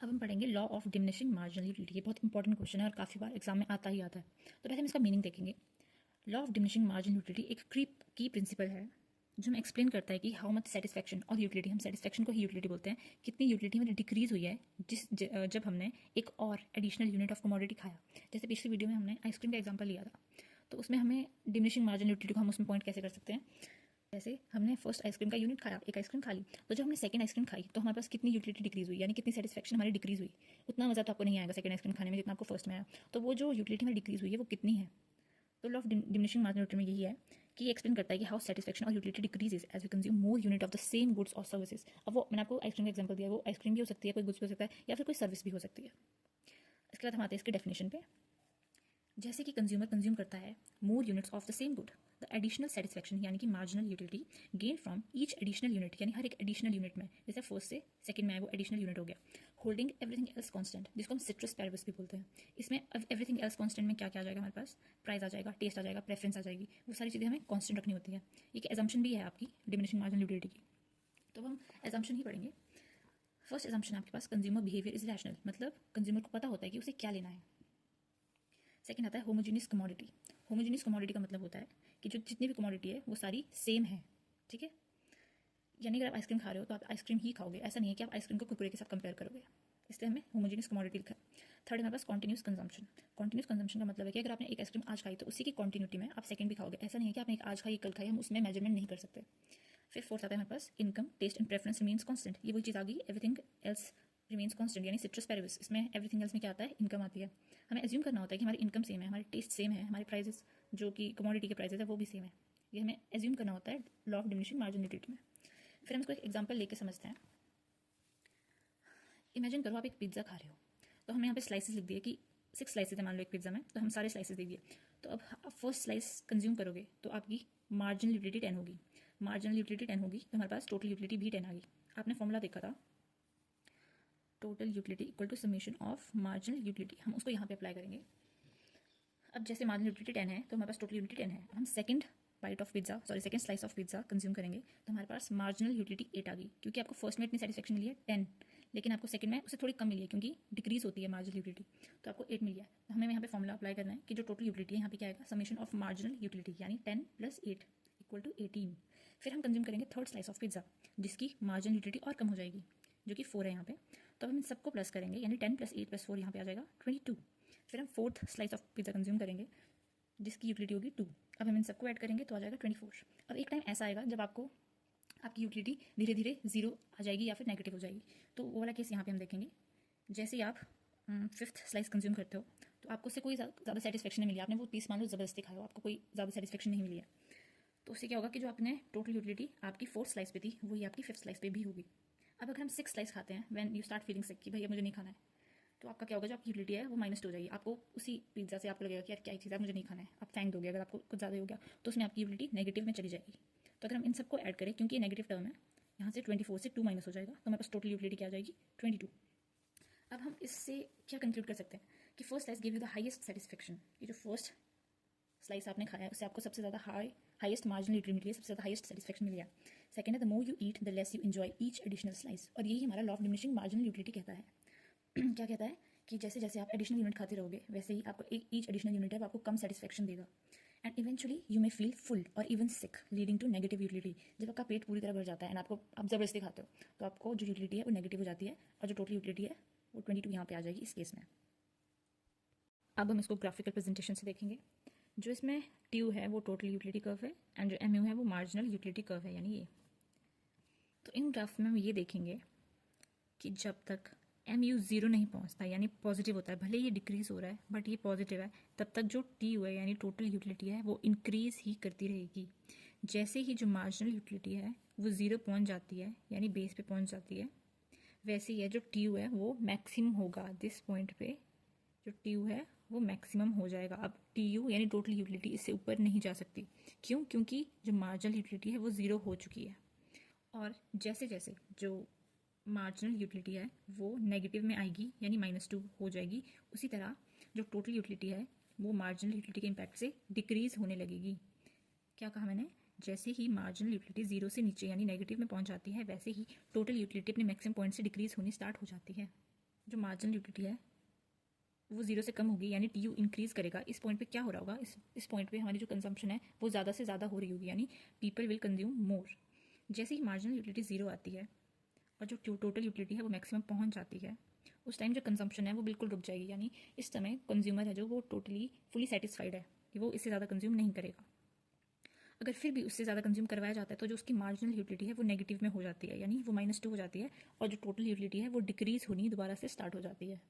अब हम पढ़ेंगे law of diminishing marginal utility. ये बहुत इंपॉर्टेंट क्वेश्चन है और काफ़ी बार एग्जाम में आता ही आता है। तो पहले हम इसका मीनिंग देखेंगे। Law of diminishing marginal utility एक की प्रिंसिपल है जो हमें एक्सप्लेन करता है कि हाउ मच सेटिस्फैक्शन और यूटिलिटी, हम सेटिस्फैक्शन को ही यूटिलिटी बोलते हैं, कितनी यूटिलिटी में डिक्रीज हुई है जब हमने एक और एडिशनल यूनिट ऑफ कमोडिटी खाया। जैसे पिछली वीडियो में हमने आइसक्रीम का एग्जाम्पल लिया था, तो उसमें हमें डिमिनिशिंग मार्जिनल यूटिलिटी को हम उसमें पॉइंट कैसे कर सकते हैं। जैसे हमने फर्स्ट आइसक्रीम का यूनिट खाया, एक आइसक्रीम खा ली, तो जब हमने सेकंड आइसक्रीम खाई तो हमारे पास कितनी यूटिलिटी डिक्रीज हुई, यानी कितनी सेटिस्फैक्शन हमारी डिक्रीज हुई। उतना मजा तो आपको नहीं आएगा सेकंड आइसक्रीम खाने में जितना आपको फर्स्ट में आया। तो वो जो यूटिलिटी में डिक्रीज हुई है वो कितनी है। तो law of diminishing marginal utility में यही है कि ये एक्सप्लेन करता है कि हाउ सेटिस्फैक्शन और utility decreases as we consume more unit of the same goods और सर्विसेज। अब वो मैंने आपको आइसक्रीम का एग्जाम्पल दिया, वो आइसक्रीम भी हो सकती है, कोई गुड्स भी हो सकता है, या फिर कोई सर्विस भी हो सकती है। इसके बाद हम आते हैं इसकी डेफिनेशन पे। जैसे कि कंज्यूमर कंज्यूम करता है more units of the same good, the additional satisfaction यानी कि marginal utility gain from each additional unit, यानी हर एक एडिशनल यूनिट में, जैसे फर्स्ट से सेकंड में आए वो एडिशनल यूनिट हो गया, होल्डिंग एवरीथिंग एल्स कांस्टेंट, जिसको हम सिट्रस पैरेबस भी बोलते हैं। इसमें एवरीथिंग एल्स कांस्टेंट में क्या क्या आ जाएगा, हमारे पास प्राइस आ जाएगा, टेस्ट आ जाएगा, प्रेफरेंस आ जाएगी, वो सारी चीज़ें हमें कांस्टेंट रखनी होती है। एक एजम्पशन भी है आपकी डिमिनिशिंग मार्जिनल यूटिलिटी की, तो हम एजम्पशन ही पढ़ेंगे। फर्स्ट एजम्पशन आपके पास कंज्यूमर बिहेवियर इज रैशनल, मतलब कंज्यूमर को पता होता है कि उसे क्या लेना है। सेकंड आता है होमोजीनियस कमोडिटी। होमोजीनियस कमोडिटी का मतलब होता है कि जो जितनी भी कमोडिटी है वो सारी सेम है, ठीक है। यानी अगर आप आइसक्रीम खा रहे हो तो आप आइसक्रीम ही खाओगे, ऐसा नहीं है कि आप आइसक्रीम को कुरकुरे के साथ कंपेयर करोगे, इसलिए हमें होमोजीनियस कमोडिटी लिखा है। थर्ड हमारे पास कॉन्टिन्यूस कंजम्पशन। कॉन्टिन्यूस कंजम्पशन का मतलब है कि अगर आपने एक आइसक्रीम आज खाई तो उसी की कॉन्टिन्यूटी में आप सेकंड भी खाओगे, ऐसा नहीं है कि आपने एक आज खाई कल खाई, हम उसमें मेजरमेंट नहीं कर सकते। फिर फोर्थ आता है हमारे पास income, taste and preference remains constant. ये वही चीज़ आ गई, एवरीथिंग एल्स रिमेन्स कांस्टेंट, यानी सिट्रस पैरेबस। इसमें एवरीथिंग एल्स में क्या आता है, इनकम आती है। हमें एज्यूम करना होता है कि हमारी इनकम सेम है, हमारे टेस्ट सेम है, हमारे प्राइजेस जो कि कमोडिटी के प्राइजेस है वो भी सेम है। ये हमें एज्यूम करना होता है law of diminishing marginal utility में। फिर हम इसको एक एग्जाम्पल लेके समझते हैं। इमेजिन करो आप एक पिज्ज़ा खा रहे हो, तो हमने यहाँ पे स्लाइसेस लिख दिए कि 6 स्लाइसेस है मान लो एक पिज्ज़ा में, तो हम सारे स्लाइसेस दे दिए। तो अब आप फर्स्ट स्लाइस कंज्यूम करोगे तो आपकी मार्जिनल यूटिलिटी 10 होगी। मार्जिनल यूटिलिटी 10 होगी तो हमारे पास टोटल यूटिलिटी भी 10 आ गई। आपने फॉर्मूला देखा था, total utility equal to summation of marginal utility, हम उसको यहाँ पे अप्लाई करेंगे। अब जैसे मार्जिनल यूटिलिटी 10 है तो हमारे पास टोटल यूटिलिटी 10 है। हम second bite of pizza, second slice of pizza consume करेंगे तो हमारे पास मार्जिनल यूटिलिटी 8 आ गई, क्योंकि आपको फर्स्ट में इतनी सेटिस्फैक्शन मिली है 10, लेकिन आपको सेकंड में उससे थोड़ी कम मिली है क्योंकि डिक्रीज होती है मार्जिनल यूटिलिटी, तो आपको 8 मिली है। तो हमें यहाँ पे फॉर्मूला अप्लाई करना है कि जो टोटल यूटिलिटी है यहाँ पे क्या आएगा, समेशन ऑफ मार्जिनल यूटिलिटी, यानी 10 + 8 इक्वल टू 18। फिर हम कंज्यूम करेंगे थर्ड स्लाइस ऑफ पिज्जा, जिसकी मार्जिनल यूटिलिटी और कम हो जाएगी, जो कि 4 है यहाँ पे। तो हम इन सबको प्लस करेंगे, यानी 10 + 8 + 4 यहाँ पे आ जाएगा 22। फिर हम fourth slice of pizza consume करेंगे जिसकी यूटिलिटी होगी 2। अब हम इन सबको ऐड करेंगे तो आ जाएगा 24। अब एक टाइम ऐसा आएगा जब आपकी यूटिलिटी धीरे धीरे 0 आ जाएगी या फिर नेगेटिव हो जाएगी। तो वो वाला केस यहाँ पे हम देखेंगे। जैसे ही आप फिफ्थ स्लाइस कंज्यूम करते हो तो आपको उससे कोई ज़्यादा सेटिस्फैक्शन नहीं मिली, आपने वो पीस मान लो ज़बरदस्ती खाया हो, आपको कोई ज़्यादा सेटिस्फैक्शन नहीं मिली है, तो उससे क्या होगा कि जो आपने टोटल यूटिलिटी आपकी फोर्थ स्लाइस पे थी वही आपकी फिफ्थ स्लाइस पे भी होगी। अब अगर हम 6 स्लाइस खाते हैं, व्हेन यू स्टार्ट फीलिंग सिक कि भैया मुझे नहीं खाना है, तो आपका क्या होगा, जो आपकी यूटिलिटी है वो -2 हो जाएगी। आपको उसी पिज्जा से आपको लगेगा कि यार क्या चीज़ है, मुझे नहीं खाना है, आप फेंक दोगे। अगर आपको कुछ ज़्यादा हो गया तो उसमें आपकी यूटिलिटी नेगेटिव में चली जाएगी। तो अगर हम इन सबको ऐड करें, क्योंकि ये नेगेटिव टर्म है, यहाँ से 24 से 2 माइनस हो जाएगा, तो हमारे पास टोटल यूटिलिटी क्या आ जाएगी, 22। अब हम इससे क्या कंक्लूड कर सकते हैं कि first slice give you the highest satisfaction. ये जो फर्स्ट स्लाइस आपने खाया है उससे आपको सबसे ज़्यादा हाईएस्ट मार्जिनल यूटिलिटी मिली है, सबसे ज़्यादा हाईएस्ट सेटिस्फैक्शन मिली है। सेकंड है the more you eat the less you enjoy each additional slice, और यही हमारा law of diminishing marginal utility कहता है। क्या कहता है कि जैसे जैसे आप एडिशनल यूनिट खाते रहोगे वैसे ही आपको ईच एडिशनल यूनिट है वो आपको कम सेटिस्फैक्शन देगा, and eventually you may feel full or even sick leading to negative utility. जब आपका पेट पूरी तरह भर जाता है एंड आप जबरदस्ती खाते हो तो आपको जो यूटिलिटी है वो नेगेटिव हो जाती है, और जो टोटल यूटिलिटी है वो 22 यहाँ पे आ जाएगी इस केस में। अब हम इसको ग्राफिकल प्रेजेंटेशन से देखेंगे। जो इसमें ट्यू है वो टोटल यूटिलिटी कर्व है, एंड जो एम यू है वो मार्जिनल यूटिलिटी कर्व है, यानी ये। तो इन ग्राफ में हम ये देखेंगे कि जब तक एम यू 0 नहीं पहुंचता, यानी पॉजिटिव होता है, भले ये डिक्रीज हो रहा है बट ये पॉजिटिव है, तब तक जो टी यू है यानी टोटल यूटिलिटी है वो इंक्रीज ही करती रहेगी। जैसे ही जो मार्जिनल यूटिलिटी है वो 0 पहुंच जाती है, यानी बेस पे पहुंच जाती है, वैसे ही है जो टी यू है वो मैक्सिमम होगा। दिस पॉइंट पे जो टी यू है वो मैक्सिमम हो जाएगा। अब टी यू यानी टोटल यूटिलिटी इससे ऊपर नहीं जा सकती। क्यों? क्योंकि जो मार्जिनल यूटिलिटी है वो 0 हो चुकी है, और जैसे जैसे जो मार्जिनल यूटिलिटी है वो नेगेटिव में आएगी यानी -2 हो जाएगी, उसी तरह जो टोटल यूटिलिटी है वो मार्जिनल यूटिलिटी के इम्पैक्ट से डिक्रीज होने लगेगी। क्या कहा मैंने? जैसे ही मार्जिनल यूटिलिटी 0 से नीचे यानी नेगेटिव में पहुंच जाती है, वैसे ही टोटल यूटिलिटी अपने मैक्सिमम पॉइंट से डिक्रीज होनी स्टार्ट हो जाती है। जो मार्जिनल यूटिलिटी है वो जीरो से कम होगी, यानी टी यू इंक्रीज़ करेगा। इस पॉइंट पे क्या हो रहा होगा, इस पॉइंट पे हमारी जो कंजम्पशन है वो ज़्यादा से ज़्यादा हो रही होगी, यानी पीपल विल कंज्यूम मोर। जैसे ही मार्जिनल यूटिलिटी ज़ीरो आती है और जो टोटल यूटिलिटी है वो मैक्सिमम पहुंच जाती है, उस टाइम जो कंजम्पशन है वो बिल्कुल रुक जाएगी, यानी इस समय कंज्यूमर है जो वो टोटली फुली सेटिस्फाइड है कि वो इससे ज़्यादा कंज्यूम नहीं करेगा। अगर फिर भी उससे ज़्यादा कंज्यूम करवाया जाता है तो जो उसकी मार्जिनल यूटिलिटी है वो नेगेटिव में हो जाती है, यानी वो -2 हो जाती है और जो टोटल यूटिलिटी है वो डिक्रीज़ होनी दोबारा से स्टार्ट हो जाती है।